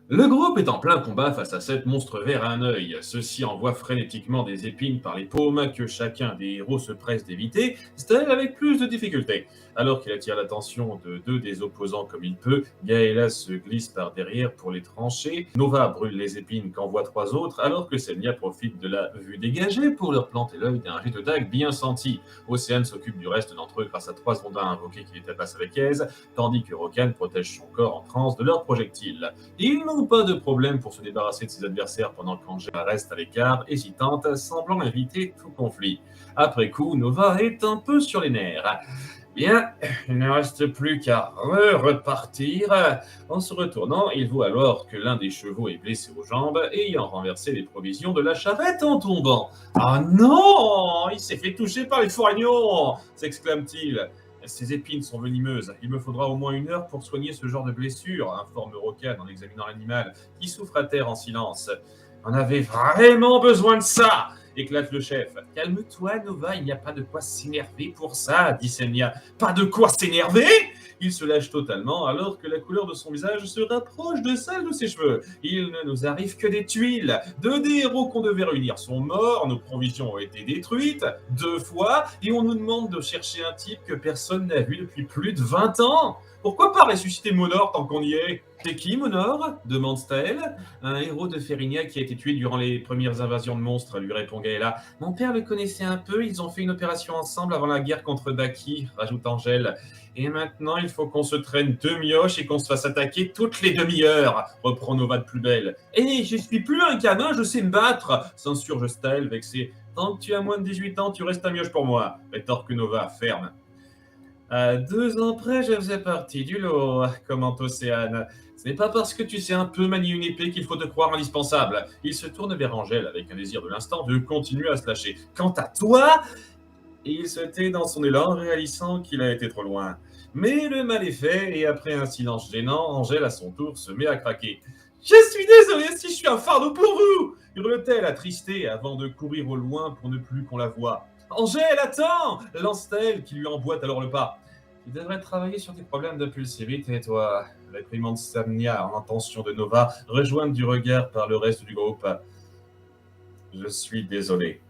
Le groupe est en plein combat face à 7 monstres verts à un œil. Ceux-ci envoient frénétiquement des épines par les paumes que chacun des héros se presse d'éviter, c'est-à-dire avec plus de difficulté. Alors qu'il attire l'attention de 2 des opposants comme il peut, Gaëla se glisse par derrière pour les trancher. Nova brûle les épines qu'envoient 3 autres, alors que Senya profite de la vue dégagée pour leur planter l'œil d'un jet de dague bien senti. Océane s'occupe du reste d'entre eux grâce à 3 ondins invoqués qui les tabassent avec aise, tandis que Rokan protège son corps en transe de leurs projectiles. Ils n'ont pas de problème pour se débarrasser de ses adversaires pendant qu'Angela reste à l'écart, hésitante, semblant éviter tout conflit. Après coup, Nova est un peu sur les nerfs. Bien, il ne reste plus qu'à repartir. En se retournant, il voit alors que l'un des chevaux est blessé aux jambes, ayant renversé les provisions de la charrette en tombant. Ah non, il s'est fait toucher par les foragnons, s'exclame-t-il. Ces épines sont venimeuses. Il me faudra au moins 1 heure pour soigner ce genre de blessure, informe Rokan en examinant l'animal, qui souffre à terre en silence. On avait vraiment besoin de ça, éclate le chef. Calme-toi, Nova, il n'y a pas de quoi s'énerver pour ça, dit Senya. Pas de quoi s'énerver? Il se lâche totalement alors que la couleur de son visage se rapproche de celle de ses cheveux. Il ne nous arrive que des tuiles. 2 des héros qu'on devait réunir sont morts, nos provisions ont été détruites 2 fois, et on nous demande de chercher un type que personne n'a vu depuis plus de 20 ans. Pourquoi pas ressusciter Monor tant qu'on y est? C'est qui, Monor? Demande Staël. Un héros de Férinia qui a été tué durant les premières invasions de monstres, lui répond Gaëla. Mon père le connaissait un peu, ils ont fait une opération ensemble avant la guerre contre Baki, rajoute Angèle. Et maintenant, il faut qu'on se traîne 2 mioches et qu'on se fasse attaquer toutes les demi-heures, reprend Nova de plus belle. Et je suis plus un gamin, je sais me battre, s'insurge Staël vexé. Tant que tu as moins de 18 ans, tu restes un mioche pour moi, rétorque Nova, ferme. À 2 ans près, je faisais partie du lot, commente Océane. Ce n'est pas parce que tu sais un peu manier une épée qu'il faut te croire indispensable. Il se tourne vers Angèle avec un désir de l'instant de continuer à se lâcher. Quant à toi, il se tait dans son élan, réalisant qu'il a été trop loin. Mais le mal est fait, et après un silence gênant, Angèle à son tour se met à craquer. Je suis désolée si je suis un fardeau pour vous, hurle-t-elle attristée avant de courir au loin pour ne plus qu'on la voie. Angèle, attends, lance-t-elle qui lui emboîte alors le pas. Tu devrais travailler sur tes problèmes d'impulsivité, toi, réprimande Samnia en intention de Nova, rejointe du regard par le reste du groupe. Je suis désolé.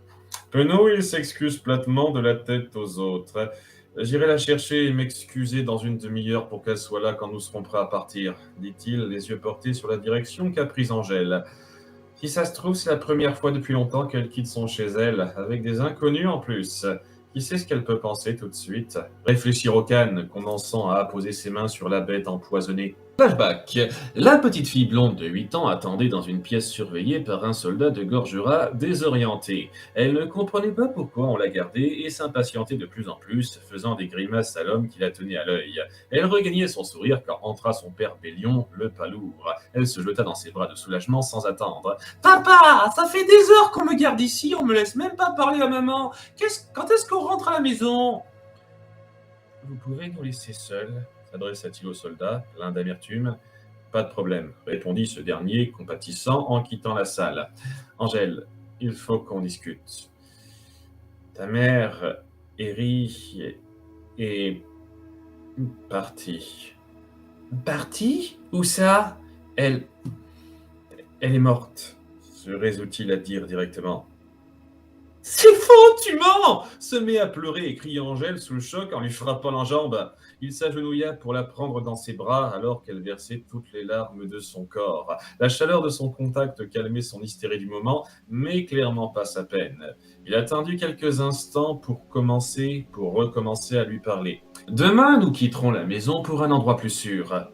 Penaud, il s'excuse platement de la tête aux autres. J'irai la chercher et m'excuser dans une demi-heure pour qu'elle soit là quand nous serons prêts à partir, dit-il, les yeux portés sur la direction qu'a prise Angèle. Si ça se trouve, c'est la première fois depuis longtemps qu'elle quitte son chez elle, avec des inconnus en plus. Qui sait ce qu'elle peut penser tout de suite? Réfléchit Rokan, commençant à apposer ses mains sur la bête empoisonnée. Flashback. La petite fille blonde de 8 ans attendait dans une pièce surveillée par un soldat de Gorjura désorienté. Elle ne comprenait pas pourquoi on la gardait et s'impatientait de plus en plus, faisant des grimaces à l'homme qui la tenait à l'œil. Elle regagnait son sourire quand entra son père Bélion, le palourd. Elle se jeta dans ses bras de soulagement sans attendre. Papa, ça fait des heures qu'on me garde ici, on me laisse même pas parler à maman. Quand est-ce qu'on rentre à la maison? Vous pouvez nous laisser seuls, s'adressa-t-il au soldat, plein d'amertume. Pas de problème, répondit ce dernier, compatissant, en quittant la salle. Angèle, il faut qu'on discute. Ta mère, Eri, est partie. Partie? Où ça? Elle est morte, se résout-il à dire directement. C'est faux, tu mens! Se met à pleurer et crie Angèle sous le choc en lui frappant la jambe. Il s'agenouilla pour la prendre dans ses bras alors qu'elle versait toutes les larmes de son corps. La chaleur de son contact calmait son hystérie du moment, mais clairement pas sa peine. Il attendit quelques instants pour recommencer à lui parler. Demain, nous quitterons la maison pour un endroit plus sûr.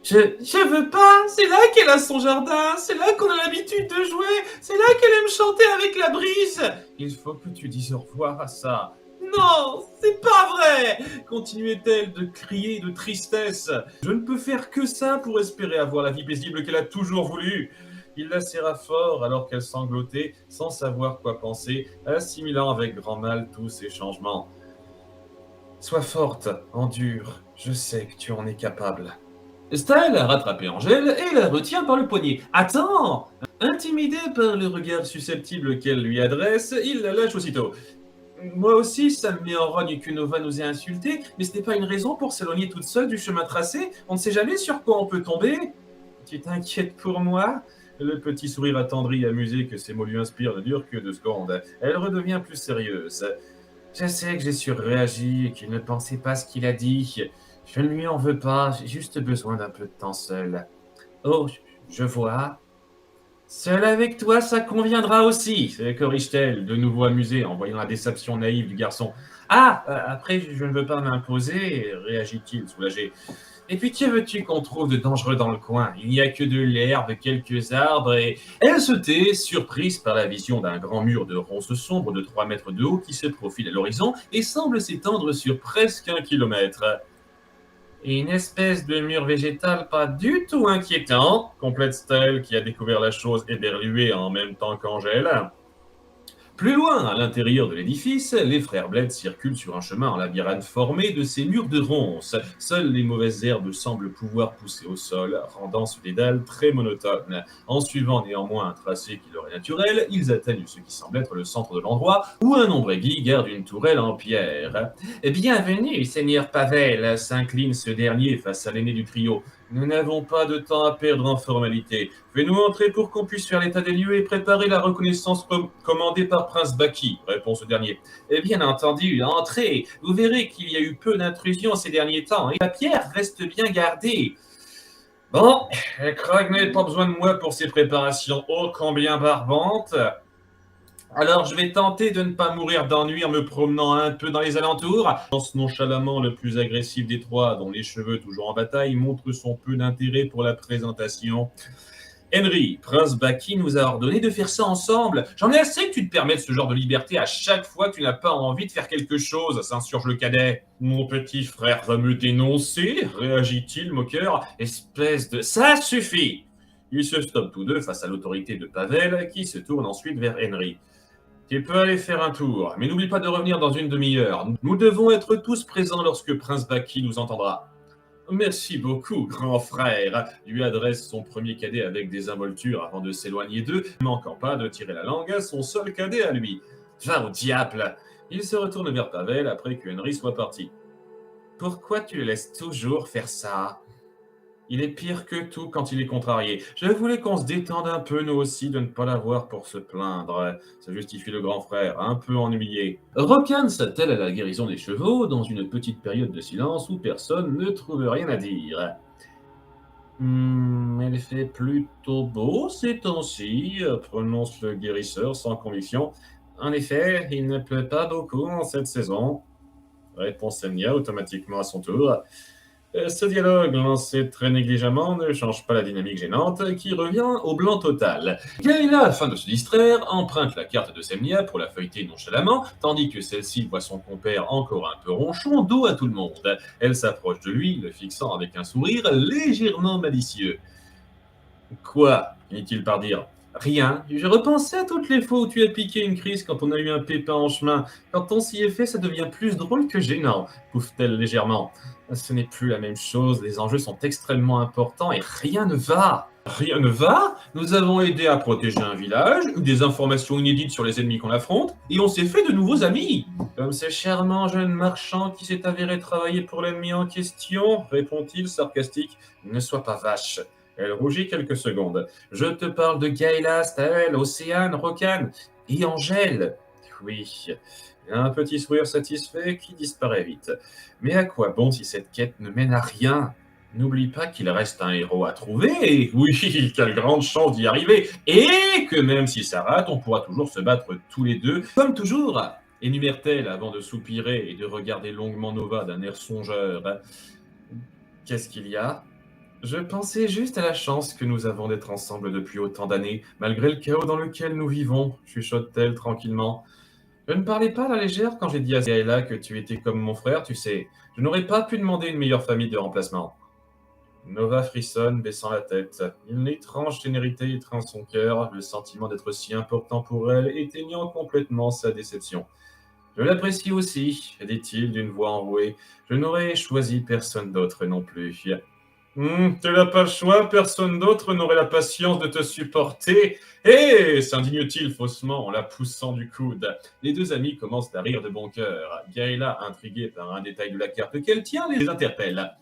Je veux pas, c'est là qu'elle a son jardin, c'est là qu'on a l'habitude de jouer, c'est là qu'elle aime chanter avec la brise. Il faut que tu dises au revoir à ça. Non, c'est pas vrai, continuait-elle de crier de tristesse. Je ne peux faire que ça pour espérer avoir la vie paisible qu'elle a toujours voulu. Il la serra fort alors qu'elle sanglotait, sans savoir quoi penser, assimilant avec grand mal tous ces changements. Sois forte, endure, je sais que tu en es capable. Staël a rattrapé Angèle et la retient par le poignet. Attends! Intimidé par le regard susceptible qu'elle lui adresse, il la lâche aussitôt. Moi aussi, ça me met en rogne que Nova nous ait insultés, mais ce n'est pas une raison pour s'éloigner toute seule du chemin tracé. On ne sait jamais sur quoi on peut tomber. Tu t'inquiètes pour moi? Le petit sourire attendri et amusé que ces mots lui inspirent ne dure que 2 secondes. Elle redevient plus sérieuse. Je sais que j'ai surréagi et qu'il ne pensait pas ce qu'il a dit. Je ne lui en veux pas, j'ai juste besoin d'un peu de temps seul. Oh, je vois. Seul avec toi, ça conviendra aussi, corrige-t-elle, de nouveau amusée en voyant la déception naïve du garçon. Ah, après, je ne veux pas m'imposer, réagit-il, soulagé. Et puis, que veux-tu qu'on trouve de dangereux dans le coin? Il n'y a que de l'herbe, quelques arbres et... Elle se tait, surprise par la vision d'un grand mur de ronces sombres de 3 mètres de haut qui se profile à l'horizon et semble s'étendre sur presque 1 kilomètre. Une espèce de mur végétal pas du tout inquiétant, complète Stell qui a découvert la chose éberluée en même temps qu'Angèle. Plus loin, à l'intérieur de l'édifice, les frères Bled circulent sur un chemin en labyrinthe formé de ces murs de ronces. Seules les mauvaises herbes semblent pouvoir pousser au sol, rendant ce dédale très monotone. En suivant néanmoins un tracé qui leur est naturel, ils atteignent ce qui semble être le centre de l'endroit, où un ombre aiguille garde une tourelle en pierre. Bienvenue, Seigneur Pavel, s'incline ce dernier face à l'aîné du trio. Nous n'avons pas de temps à perdre en formalité. Fais-nous entrer pour qu'on puisse faire l'état des lieux et préparer la reconnaissance commandée par Prince Baki, répond ce dernier. Bien entendu, entrez. Vous verrez qu'il y a eu peu d'intrusions ces derniers temps et la pierre reste bien gardée. Bon, Krog n'a pas besoin de moi pour ces préparations ô combien barbantes. Alors je vais tenter de ne pas mourir d'ennui en me promenant un peu dans les alentours. Lance nonchalamment le plus agressif des trois, dont les cheveux toujours en bataille montrent son peu d'intérêt pour la présentation. Henry, Prince Baki nous a ordonné de faire ça ensemble. J'en ai assez que tu te permettes ce genre de liberté à chaque fois que tu n'as pas envie de faire quelque chose, s'insurge le cadet. Mon petit frère va me dénoncer, réagit-il, moqueur. Espèce de... Ça suffit. Ils se stoppent tous deux face à l'autorité de Pavel, qui se tourne ensuite vers Henry. Tu peux aller faire un tour, mais n'oublie pas de revenir dans une demi-heure. Nous devons être tous présents lorsque Prince Baki nous entendra. Merci beaucoup, grand frère, lui adresse son premier cadet avec désinvolture avant de s'éloigner d'eux, ne manquant pas de tirer la langue à son seul cadet à lui. Va au diable! Il se retourne vers Pavel après que Henry soit parti. Pourquoi tu le laisses toujours faire ça? Il est pire que tout quand il est contrarié. Je voulais qu'on se détende un peu, nous aussi, de ne pas l'avoir pour se plaindre. Ça justifie le grand frère, un peu ennuyé. Rokan s'attelle à la guérison des chevaux dans une petite période de silence où personne ne trouve rien à dire. Elle fait plutôt beau ces temps-ci, prononce le guérisseur sans conviction. En effet, il ne pleut pas beaucoup en cette saison, répond Semnia automatiquement à son tour. Ce dialogue, lancé très négligemment, ne change pas la dynamique gênante qui revient au blanc total. Gaïla, afin de se distraire, emprunte la carte de Semnia pour la feuilleter nonchalamment, tandis que celle-ci voit son compère encore un peu ronchon, dos à tout le monde. Elle s'approche de lui, le fixant avec un sourire légèrement malicieux. Quoi? Finit-il par dire. Rien. Je repensais à toutes les fois où tu as piqué une crise quand on a eu un pépin en chemin. Quand on s'y est fait, ça devient plus drôle que gênant, pouffe-t-elle légèrement. Ce n'est plus la même chose, les enjeux sont extrêmement importants et rien ne va. Rien ne va? Nous avons aidé à protéger un village, eu des informations inédites sur les ennemis qu'on affronte, et on s'est fait de nouveaux amis. Comme ce charmant jeune marchand qui s'est avéré travailler pour l'ennemi en question, répond-il sarcastique. Ne sois pas vache. Elle rougit quelques secondes. Je te parle de Gaïla, Staël, Océane, Rokan et Angèle. Oui, un petit sourire satisfait qui disparaît vite. Mais à quoi bon si cette quête ne mène à rien? N'oublie pas qu'il reste un héros à trouver, et oui, quelle grande chance d'y arriver, et que même si ça rate, on pourra toujours se battre tous les deux, comme toujours, énumère-t-elle avant de soupirer et de regarder longuement Nova d'un air songeur. Qu'est-ce qu'il y a? Je pensais juste à la chance que nous avons d'être ensemble depuis autant d'années, malgré le chaos dans lequel nous vivons, chuchote-t-elle tranquillement. Je ne parlais pas à la légère quand j'ai dit à Gaëla que tu étais comme mon frère, tu sais. Je n'aurais pas pu demander une meilleure famille de remplacement. Nova frissonne, baissant la tête. Une étrange ténérité étreint son cœur, le sentiment d'être si important pour elle, éteignant complètement sa déception. Je l'apprécie aussi, dit-il d'une voix enrouée. Je n'aurais choisi personne d'autre non plus. Tu n'as pas le choix, personne d'autre n'aurait la patience de te supporter. Hé s'indigne-t-il faussement en la poussant du coude. Les deux amis commencent à rire de bon cœur. Gaëla, intriguée par un détail de la carte qu'elle tient, les interpelle.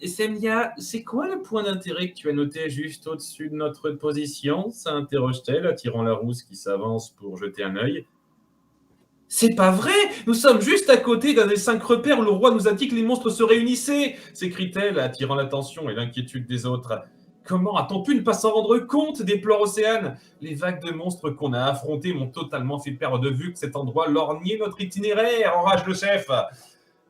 Semia, c'est quoi le point d'intérêt que tu as noté juste au-dessus de notre position? S'interroge-t-elle, attirant la rousse qui s'avance pour jeter un œil. C'est pas vrai! Nous sommes juste à côté d'un des 5 repères où le roi nous a dit que les monstres se réunissaient! S'écrie-t-elle, attirant l'attention et l'inquiétude des autres. Comment a-t-on pu ne pas s'en rendre compte? Déplore Océane. Les vagues de monstres qu'on a affrontées m'ont totalement fait perdre de vue que cet endroit lorgnait notre itinéraire, enrage le chef.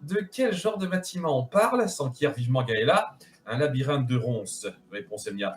De quel genre de bâtiment on parle? S'enquiert vivement Gaëla. Un labyrinthe de ronces, répond Semia.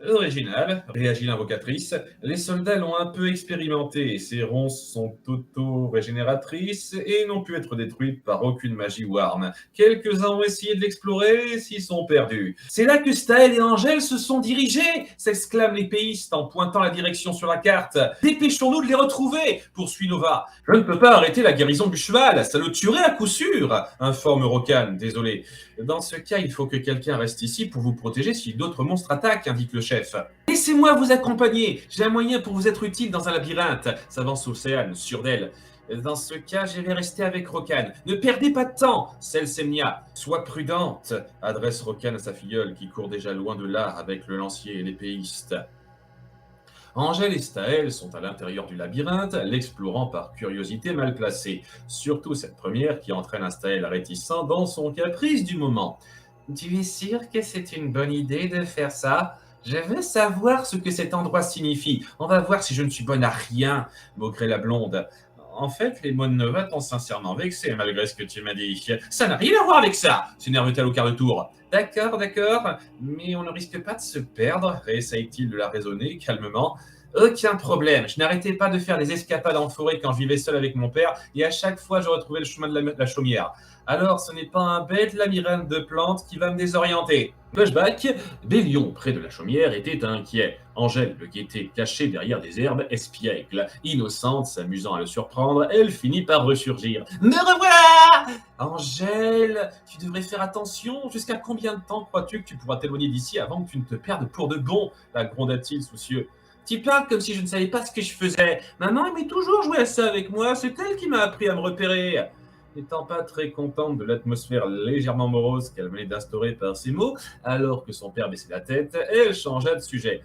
Original, réagit l'invocatrice. Les soldats l'ont un peu expérimenté. Ces ronces sont auto-régénératrices et n'ont pu être détruites par aucune magie ou arme. Quelques-uns ont essayé de l'explorer et s'y sont perdus. C'est là que Staël et Angèle se sont dirigés, s'exclament les péistes en pointant la direction sur la carte. Dépêchons-nous de les retrouver, poursuit Nova. Je ne peux pas arrêter la guérison du cheval, ça le tuerait à coup sûr, informe Rokan, désolé. Dans ce cas, il faut que quelqu'un reste ici pour vous protéger si d'autres monstres attaquent, indique le chef. Laissez-moi vous accompagner, j'ai un moyen pour vous être utile dans un labyrinthe, s'avance Océane, sûre d'elle. Dans ce cas, je vais rester avec Rokan. Ne perdez pas de temps, celle Semnia. Sois prudente, adresse Rokan à sa filleule qui court déjà loin de là avec le lancier et l'épéiste. Angèle et Staël sont à l'intérieur du labyrinthe, l'explorant par curiosité mal placée. Surtout cette première qui entraîne un Staël réticent dans son caprice du moment. Tu es sûr que c'est une bonne idée de faire ça? Je veux savoir ce que cet endroit signifie. On va voir si je ne suis bonne à rien, maugrait la blonde. En fait, les mots de Nova t'ont sincèrement vexé, malgré ce que tu m'as dit. Ça n'a rien à voir avec ça, s'énerve-t-elle au quart de tour. D'accord, mais on ne risque pas de se perdre, réessaye-t-il de la raisonner calmement. Aucun problème, je n'arrêtais pas de faire des escapades en forêt quand je vivais seul avec mon père, et à chaque fois je retrouvais le chemin de la chaumière. Alors ce n'est pas un bête labyrinthe de plantes qui va me désorienter. Flashback, Bélion, près de la chaumière, était inquiet. Angèle le guettait caché derrière des herbes espiègles. Innocente, s'amusant à le surprendre, elle finit par ressurgir. Me revoilà! Angèle, tu devrais faire attention. Jusqu'à combien de temps crois-tu que tu pourras t'éloigner d'ici avant que tu ne te perdes pour de bon? La gronda-t-il soucieux. Tu parles comme si je ne savais pas ce que je faisais. Maman aimait toujours jouer à ça avec moi. C'est elle qui m'a appris à me repérer. N'étant pas très contente de l'atmosphère légèrement morose qu'elle venait d'instaurer par ces mots, alors que son père baissait la tête, elle changea de sujet.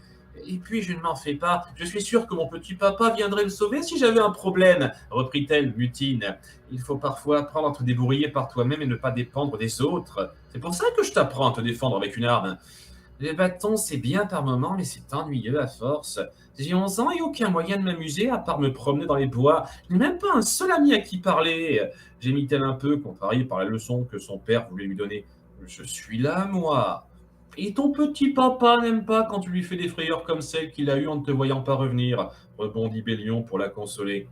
Et puis je ne m'en fais pas, je suis sûre que mon petit papa viendrait me sauver si j'avais un problème, reprit-elle mutine. Il faut parfois apprendre à te débrouiller par toi-même et ne pas dépendre des autres. C'est pour ça que je t'apprends à te défendre avec une arme. Le bâton, c'est bien par moments, mais c'est ennuyeux à force. J'ai 11 ans et aucun moyen de m'amuser à part me promener dans les bois. Je n'ai même pas un seul ami à qui parler. Gémit-elle un peu, contrariée par la leçon que son père voulait lui donner. Je suis là, moi. Et ton petit papa n'aime pas quand tu lui fais des frayeurs comme celles qu'il a eues en ne te voyant pas revenir, rebondit Bélion pour la consoler.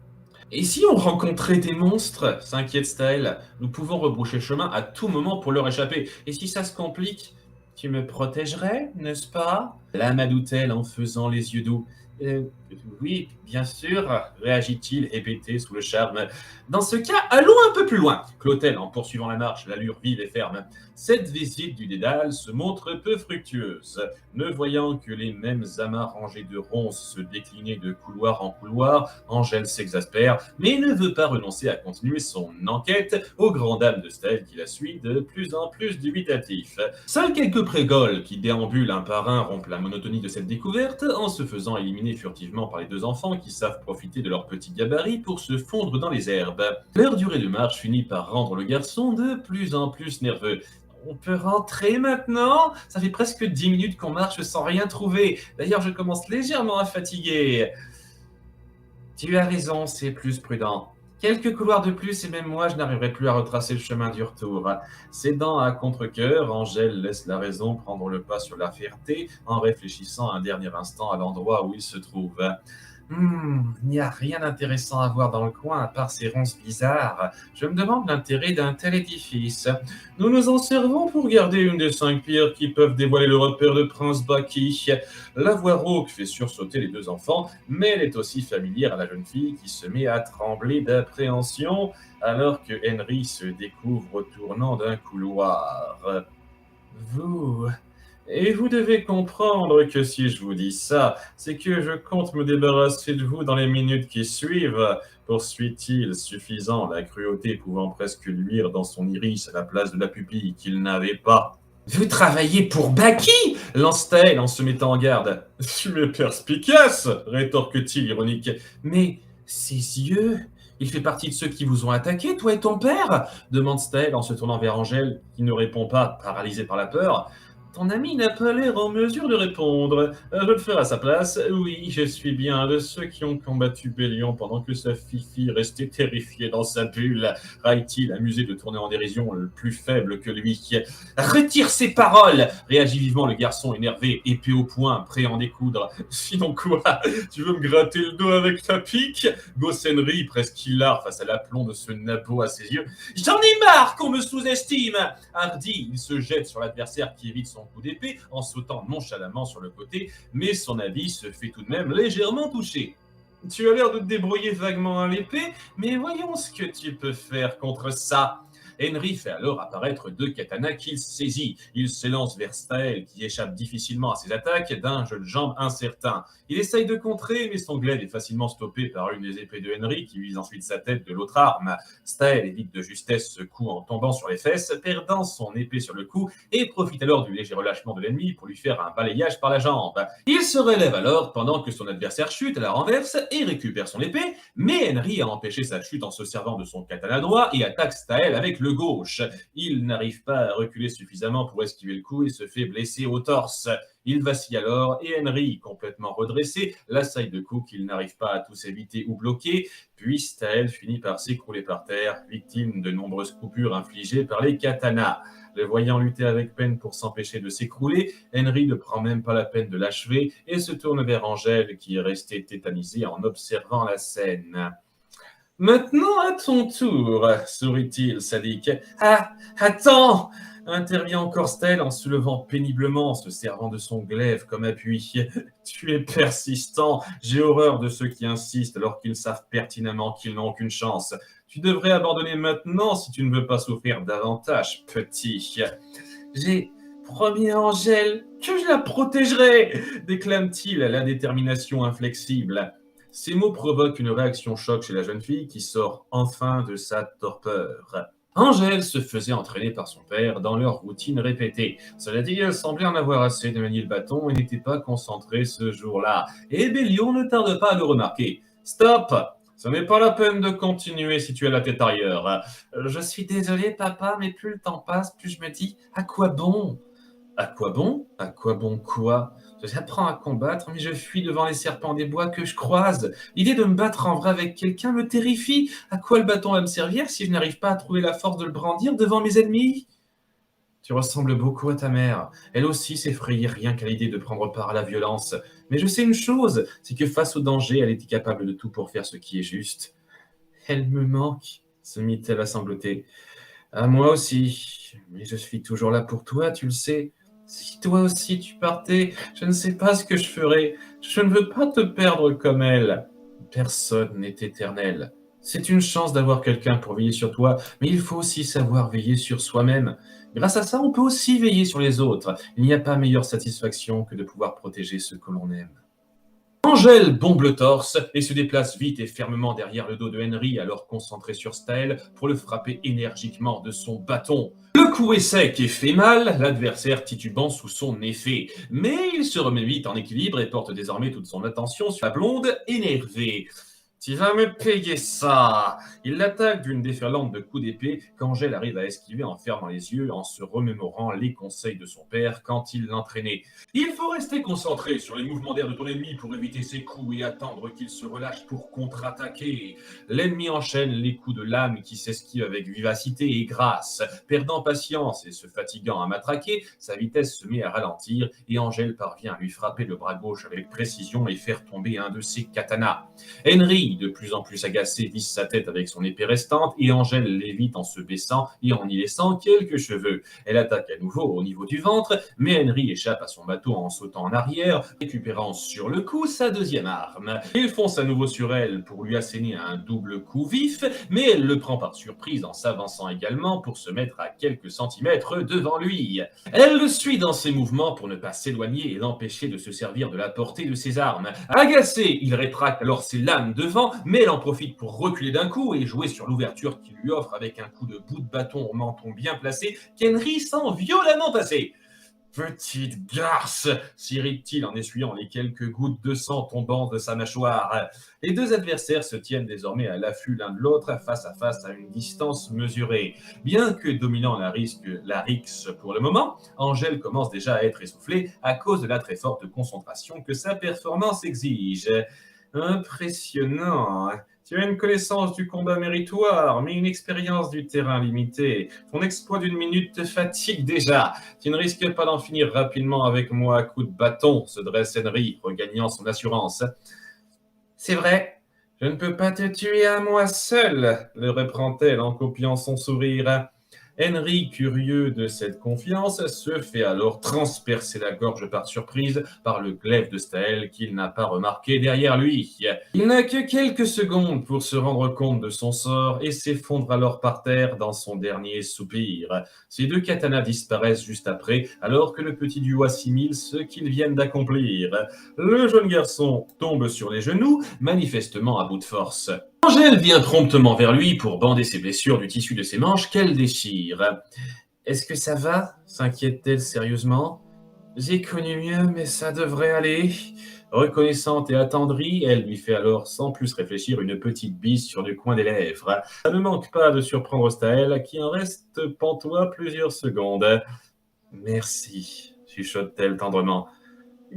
Et si on rencontrait des monstres, s'inquiète Staël, nous pouvons rebroucher chemin à tout moment pour leur échapper. Et si ça se complique, tu me protégerais, n'est-ce pas? L'amadoute-t-elle en faisant les yeux doux. Euh, oui, bien sûr, réagit-il, hébété sous le charme. Dans ce cas, allons un peu plus loin, clôt-elle en poursuivant la marche, l'allure vive et ferme. Cette visite du dédale se montre peu fructueuse. Ne voyant que les mêmes amas rangés de ronces se décliner de couloir en couloir, Angèle s'exaspère, mais ne veut pas renoncer à continuer son enquête aux grandes dames de Staël qui la suit de plus en plus dubitatif. Seuls quelques prégoles qui déambulent un par un rompent la monotonie de cette découverte en se faisant éliminer furtivement par les deux enfants qui savent profiter de leur petit gabarit pour se fondre dans les herbes. Leur durée de marche finit par rendre le garçon de plus en plus nerveux. On peut rentrer maintenant? Ça fait presque 10 minutes qu'on marche sans rien trouver. D'ailleurs, je commence légèrement à fatiguer. Tu as raison, c'est plus prudent. Quelques couloirs de plus et même moi, je n'arriverai plus à retracer le chemin du retour. Cédant à contre-cœur, Angèle laisse la raison prendre le pas sur la fierté en réfléchissant un dernier instant à l'endroit où il se trouve. Il n'y a rien d'intéressant à voir dans le coin à part ces ronces bizarres. Je me demande l'intérêt d'un tel édifice. Nous nous en servons pour garder une des 5 pierres qui peuvent dévoiler le repère de Prince Baki. La voix rauque fait sursauter les deux enfants, mais elle est aussi familière à la jeune fille qui se met à trembler d'appréhension alors que Henry se découvre au tournant d'un couloir. Vous, Et vous devez comprendre que si je vous dis ça, c'est que je compte me débarrasser de vous dans les minutes qui suivent, poursuit-il, suffisant, la cruauté pouvant presque luire dans son iris à la place de la pupille qu'il n'avait pas. Vous travaillez pour Baki lance-t-elle en se mettant en garde. Tu es perspicace rétorque-t-il ironique. Mais ses yeux, il fait partie de ceux qui vous ont attaqué, toi et ton père demande Staël en se tournant vers Angèle, qui ne répond pas, paralysée par la peur. Ton ami n'a pas l'air en mesure de répondre. Je le ferai à sa place. Oui, je suis bien de ceux qui ont combattu Bélion pendant que sa fifi restait terrifiée dans sa bulle. Raille-t-il, amusé de tourner en dérision le plus faible que lui. Retire ses paroles réagit vivement le garçon énervé, épée au poing, prêt à en découdre. Sinon quoi? Tu veux me gratter le dos avec ta pique? Gossennerie, presque hilar face à l'aplomb de ce nabot à ses yeux. J'en ai marre qu'on me sous-estime! Hardy, il se jette sur l'adversaire qui évite son coup d'épée en sautant nonchalamment sur le côté, mais son habit se fait tout de même légèrement toucher. Tu as l'air de te débrouiller vaguement à l'épée, mais voyons ce que tu peux faire contre ça. Henry fait alors apparaître deux katanas qu'il saisit. Il s'élance vers Staël, qui échappe difficilement à ses attaques d'un jeu de jambe incertain. Il essaye de contrer, mais son glaive est facilement stoppé par une des épées de Henry, qui vise ensuite sa tête de l'autre arme. Staël évite de justesse ce coup en tombant sur les fesses, perdant son épée sur le cou, et profite alors du léger relâchement de l'ennemi pour lui faire un balayage par la jambe. Il se relève alors pendant que son adversaire chute à la renverse et récupère son épée, mais Henry a empêché sa chute en se servant de son katana droit et attaque Staël avec le gauche. Il n'arrive pas à reculer suffisamment pour esquiver le coup et se fait blesser au torse. Il vacille alors et Henry, complètement redressé, l'assaille de coups qu'il n'arrive pas à tous éviter ou bloquer, puis Staël finit par s'écrouler par terre, victime de nombreuses coupures infligées par les katanas. Le voyant lutter avec peine pour s'empêcher de s'écrouler, Henry ne prend même pas la peine de l'achever et se tourne vers Angèle qui est restée tétanisée en observant la scène. Maintenant à ton tour, sourit-il, sadique. Ah, attends intervient encore Stell en se levant péniblement, se servant de son glaive comme appui. Tu es persistant, j'ai horreur de ceux qui insistent alors qu'ils savent pertinemment qu'ils n'ont aucune chance. Tu devrais abandonner maintenant si tu ne veux pas souffrir davantage, petit. J'ai promis à Angèle que je la protégerai, déclame-t-il, la détermination inflexible. Ces mots provoquent une réaction choc chez la jeune fille qui sort enfin de sa torpeur. Angèle se faisait entraîner par son père dans leur routine répétée. Cela dit, elle semblait en avoir assez de manier le bâton et n'était pas concentrée ce jour-là. Et Bélion ne tarde pas à le remarquer. Stop! Ce n'est pas la peine de continuer si tu as la tête ailleurs. Je suis désolé, papa, mais plus le temps passe, plus je me dis à quoi bon? À quoi bon? À quoi bon quoi? J'apprends à combattre, mais je fuis devant les serpents des bois que je croise. L'idée de me battre en vrai avec quelqu'un me terrifie. À quoi le bâton va me servir si je n'arrive pas à trouver la force de le brandir devant mes ennemis? Tu ressembles beaucoup à ta mère. Elle aussi s'effrayait rien qu'à l'idée de prendre part à la violence. Mais je sais une chose, c'est que face au danger, elle était capable de tout pour faire ce qui est juste. Elle me manque, se mit-elle à sangloter. À moi aussi, mais je suis toujours là pour toi, tu le sais. Si toi aussi tu partais, je ne sais pas ce que je ferais. Je ne veux pas te perdre comme elle. Personne n'est éternel. C'est une chance d'avoir quelqu'un pour veiller sur toi, mais il faut aussi savoir veiller sur soi-même. Grâce à ça, on peut aussi veiller sur les autres. Il n'y a pas meilleure satisfaction que de pouvoir protéger ceux que l'on aime. Angèle bombe le torse et se déplace vite et fermement derrière le dos de Henry, alors concentré sur Staël pour le frapper énergiquement de son bâton. Le coup est sec et fait mal, l'adversaire titubant sous son effet. Mais il se remet vite en équilibre et porte désormais toute son attention sur la blonde énervée. Tu vas me payer ça! Il l'attaque d'une déferlante de coups d'épée qu'Angèle arrive à esquiver en fermant les yeux en se remémorant les conseils de son père quand il l'entraînait. Il faut rester concentré sur les mouvements d'air de ton ennemi pour éviter ses coups et attendre qu'il se relâche pour contre-attaquer. L'ennemi enchaîne les coups de lame qui s'esquivent avec vivacité et grâce. Perdant patience et se fatiguant à matraquer, sa vitesse se met à ralentir et Angèle parvient à lui frapper le bras gauche avec précision et faire tomber un de ses katanas. Henry Henry, de plus en plus agacé, visse sa tête avec son épée restante et Angèle l'évite en se baissant et en y laissant quelques cheveux. Elle attaque à nouveau au niveau du ventre, mais Henry échappe à son bateau en sautant en arrière, récupérant sur le coup sa deuxième arme. Il fonce à nouveau sur elle pour lui asséner un double coup vif, mais elle le prend par surprise en s'avançant également pour se mettre à quelques centimètres devant lui. Elle le suit dans ses mouvements pour ne pas s'éloigner et l'empêcher de se servir de la portée de ses armes. Agacé, il rétracte alors ses lames devant, mais elle en profite pour reculer d'un coup et jouer sur l'ouverture qu'il lui offre avec un coup de bout de bâton au menton bien placé qu'Henry sent violemment passer. Petite garce, s'irrite-t-il en essuyant les quelques gouttes de sang tombant de sa mâchoire. Les deux adversaires se tiennent désormais à l'affût l'un de l'autre, face à une distance mesurée. Bien que dominant la rixe pour le moment, Angèle commence déjà à être essoufflée à cause de la très forte concentration que sa performance exige. Impressionnant. Tu as une connaissance du combat méritoire, mais une expérience du terrain limitée. Ton exploit d'une minute te fatigue déjà. Tu ne risques pas d'en finir rapidement avec moi à coups de bâton, se dresse Henry, regagnant son assurance. C'est vrai, je ne peux pas te tuer à moi seul, le reprend-elle en copiant son sourire. Henry, curieux de cette confiance, se fait alors transpercer la gorge par surprise par le glaive de Staël qu'il n'a pas remarqué derrière lui. Il n'a que quelques secondes pour se rendre compte de son sort et s'effondre alors par terre dans son dernier soupir. Ces deux katanas disparaissent juste après, alors que le petit duo assimile ce qu'ils viennent d'accomplir. Le jeune garçon tombe sur les genoux, manifestement à bout de force. Angèle vient promptement vers lui pour bander ses blessures du tissu de ses manches qu'elle déchire. « Est-ce que ça va ?» s'inquiète-t-elle sérieusement. « J'ai connu mieux, mais ça devrait aller. » Reconnaissante et attendrie, elle lui fait alors sans plus réfléchir une petite bise sur le coin des lèvres. Ça ne manque pas de surprendre Staël, qui en reste pantois plusieurs secondes. « Merci » chuchote-t-elle tendrement.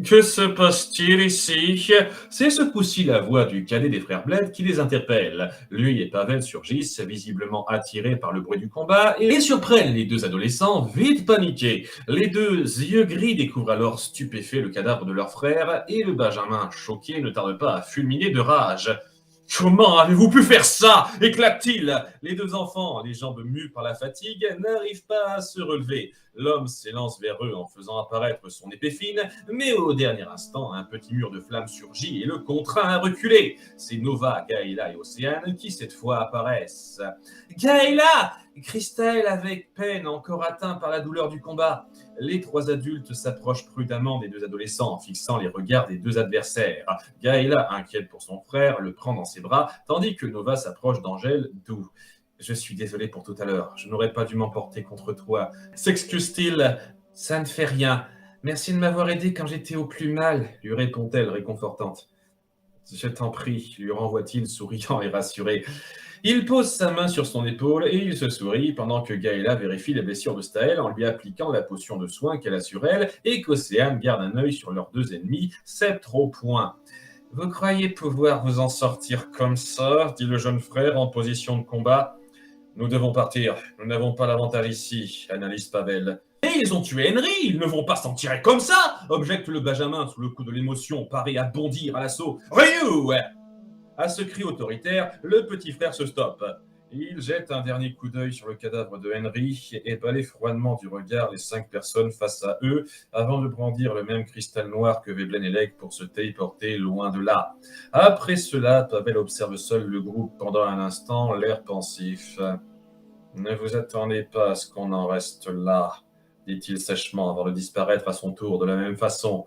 Que se passe-t-il ici? C'est ce coup-ci la voix du cadet des frères Bled qui les interpelle. Lui et Pavel surgissent, visiblement attirés par le bruit du combat, et surprennent les deux adolescents, vite paniqués. Les deux yeux gris découvrent alors stupéfaits le cadavre de leur frère, et le Benjamin, choqué, ne tarde pas à fulminer de rage. « Comment avez-vous pu faire ça ?» éclate-t-il. Les deux enfants, les jambes mues par la fatigue, n'arrivent pas à se relever. L'homme s'élance vers eux en faisant apparaître son épée fine, mais au dernier instant, un petit mur de flammes surgit et le contraint à reculer. C'est Nova, Gaëla et Océane qui cette fois apparaissent. « Gaëla !» crie Staël avec peine, encore atteint par la douleur du combat. Les trois adultes s'approchent prudemment des deux adolescents, fixant les regards des deux adversaires. Gaëla, inquiète pour son frère, le prend dans ses bras, tandis que Nova s'approche d'Angèle, doux. « Je suis désolé pour tout à l'heure, je n'aurais pas dû m'emporter contre toi. » S'excuse-t-il. « Ça ne fait rien. Merci de m'avoir aidé quand j'étais au plus mal, » lui répond-elle réconfortante. « Je t'en prie, » lui renvoie-t-il, souriant et rassuré. Il pose sa main sur son épaule et il se sourit pendant que Gaëla vérifie les blessures de Staël en lui appliquant la potion de soin qu'elle a sur elle et qu'Océane garde un œil sur leurs deux ennemis, sceptre au poing. « Vous croyez pouvoir vous en sortir comme ça ?» dit le jeune frère en position de combat. « Nous devons partir, nous n'avons pas l'avantage ici, » analyse Pavel. « Mais ils ont tué Henry, ils ne vont pas s'en tirer comme ça !» objecte le Benjamin sous le coup de l'émotion, paré à bondir à l'assaut. « Ryu !» À ce cri autoritaire, le petit frère se stoppe. Il jette un dernier coup d'œil sur le cadavre de Henry et balaye froidement du regard les 5 personnes face à eux avant de brandir le même cristal noir que Veblen et Leg pour se téléporter loin de là. Après cela, Pavel observe seul le groupe pendant un instant, l'air pensif. « Ne vous attendez pas à ce qu'on en reste là, » dit-il sèchement avant de disparaître à son tour de la même façon.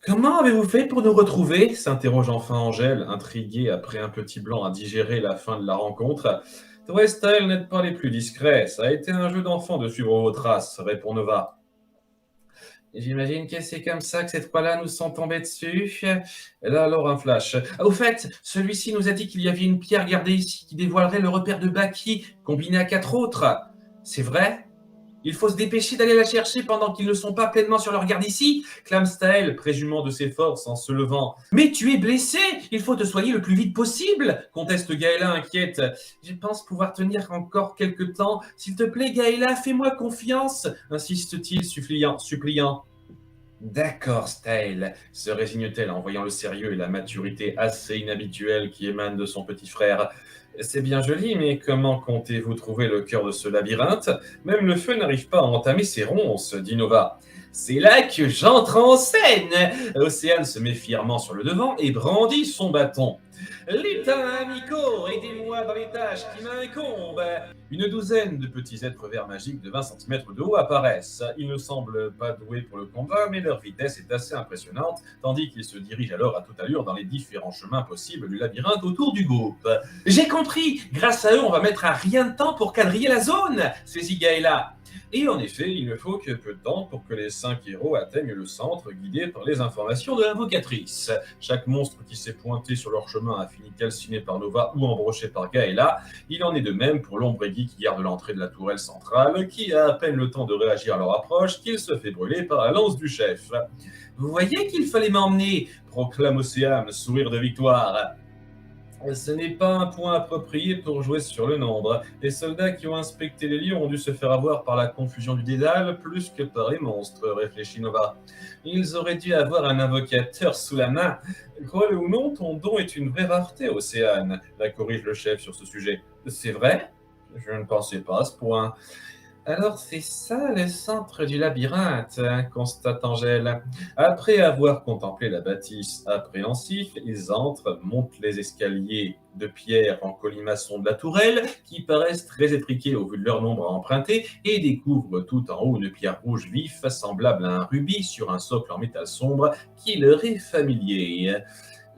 « Comment avez-vous fait pour nous retrouver ?» s'interroge enfin Angèle, intriguée après un petit blanc à digérer la fin de la rencontre. « Toi et Staël n'êtes pas les plus discrets, ça a été un jeu d'enfant de suivre vos traces, » répond Nova. « J'imagine que c'est comme ça que ces trois-là nous sont tombés dessus. » Là alors un flash. « Au fait, celui-ci nous a dit qu'il y avait une pierre gardée ici qui dévoilerait le repère de Baki, combiné à 4 autres. C'est vrai ? Il faut se dépêcher d'aller la chercher pendant qu'ils ne sont pas pleinement sur leur garde ici, clame Staël, présumant de ses forces en se levant. Mais tu es blessé, il faut te soigner le plus vite possible, conteste Gaëla inquiète. Je pense pouvoir tenir encore quelque temps. S'il te plaît, Gaëla, fais-moi confiance, insiste-t-il suppliant. D'accord, Staël, se résigne-t-elle en voyant le sérieux et la maturité assez inhabituelle qui émanent de son petit frère. C'est bien joli, mais comment comptez-vous trouver le cœur de ce labyrinthe? Même le feu n'arrive pas à entamer ses ronces, dit Nova. C'est là que j'entre en scène. Océane se met fièrement sur le devant et brandit son bâton. L'état amico, aidez-moi dans les tâches qui m'incombent. Une douzaine de petits êtres verts magiques de 20 centimètres de haut apparaissent. Ils ne semblent pas doués pour le combat, mais leur vitesse est assez impressionnante, tandis qu'ils se dirigent alors à toute allure dans les différents chemins possibles du labyrinthe autour du groupe. J'ai compris. Grâce à eux, on va mettre à rien de temps pour quadriller la zone, saisit Gaëla. Et en effet, il ne faut que peu de temps pour que les 5 héros atteignent le centre, guidés par les informations de l'invocatrice. Chaque monstre qui s'est pointé sur leur chemin a fini calciné par Nova ou embroché par Gaëla. Il en est de même pour l'ombre aiguë qui garde l'entrée de la tourelle centrale, qui a à peine le temps de réagir à leur approche qu'il se fait brûler par la lance du chef. Vous voyez qu'il fallait m'emmener, proclame Océane, sourire de victoire. Ce n'est pas un point approprié pour jouer sur le nombre. Les soldats qui ont inspecté les lieux ont dû se faire avoir par la confusion du dédale plus que par les monstres, réfléchit Nova. Ils auraient dû avoir un invocateur sous la main. Crois-le ou non, ton don est une vraie rareté, Océane, la corrige le chef sur ce sujet. C'est vrai? Je ne pensais pas à ce point. Alors c'est ça le centre du labyrinthe, hein, constate Angèle. Après avoir contemplé la bâtisse appréhensif, ils entrent, montent les escaliers de pierre en colimaçon de la tourelle, qui paraissent très étriqués au vu de leur nombre à emprunter, et découvrent tout en haut une pierre rouge vif, semblable à un rubis sur un socle en métal sombre, qui leur est familier.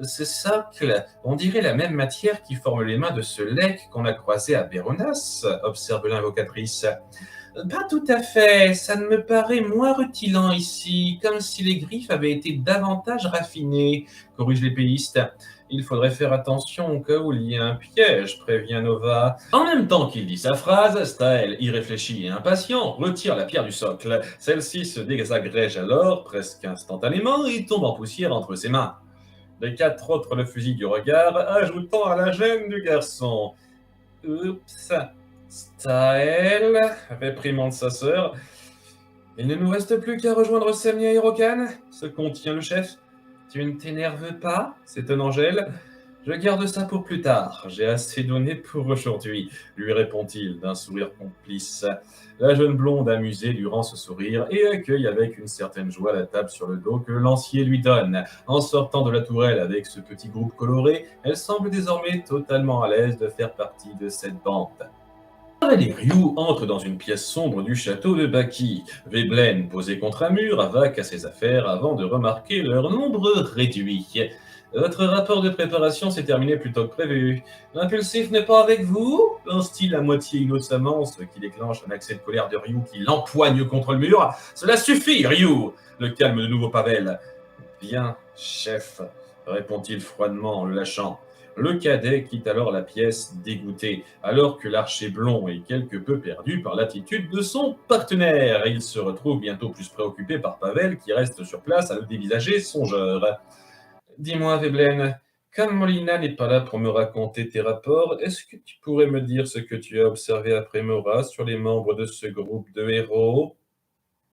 Ce socle, on dirait la même matière qui forme les mains de ce lec qu'on a croisé à Béronas, observe l'invocatrice. Pas tout à fait, ça ne me paraît moins rutilant ici, comme si les griffes avaient été davantage raffinées, corrige l'épéiste. Il faudrait faire attention au cas où il y a un piège, prévient Nova. En même temps qu'il dit sa phrase, Staël, irréfléchi et impatient, retire la pierre du socle. Celle-ci se désagrège alors, presque instantanément, et tombe en poussière entre ses mains. Les 4 autres le fusillent du regard, ajoutant à la gêne du garçon. Oups, Staël, réprimande sa sœur. Il ne nous reste plus qu'à rejoindre Samia et Rokan, se contient le chef. Tu ne t'énerves pas, s'étonne Angèle. Je garde ça pour plus tard, j'ai assez donné pour aujourd'hui, lui répond-il d'un sourire complice. La jeune blonde amusée lui rend ce sourire et accueille avec une certaine joie la table sur le dos que le lancier lui donne. En sortant de la tourelle avec ce petit groupe coloré, elle semble désormais totalement à l'aise de faire partie de cette bande. Pavel et Ryu entrent dans une pièce sombre du château de Baki. Veblen, posé contre un mur, avaque à ses affaires avant de remarquer leur nombre réduit. Votre rapport de préparation s'est terminé plus tôt que prévu. L'impulsif n'est pas avec vous lance-t-il à moitié innocemment, ce qui déclenche un accès de colère de Ryu qui l'empoigne contre le mur. Cela suffit, Ryu le calme de nouveau Pavel. Bien, chef, répond-il froidement en le lâchant. Le cadet quitte alors la pièce dégoûté, alors que l'archer blond est quelque peu perdu par l'attitude de son partenaire. Il se retrouve bientôt plus préoccupé par Pavel qui reste sur place à le dévisager songeur. Dis-moi, Veblen, comme Molina n'est pas là pour me raconter tes rapports, est-ce que tu pourrais me dire ce que tu as observé après Mora sur les membres de ce groupe de héros?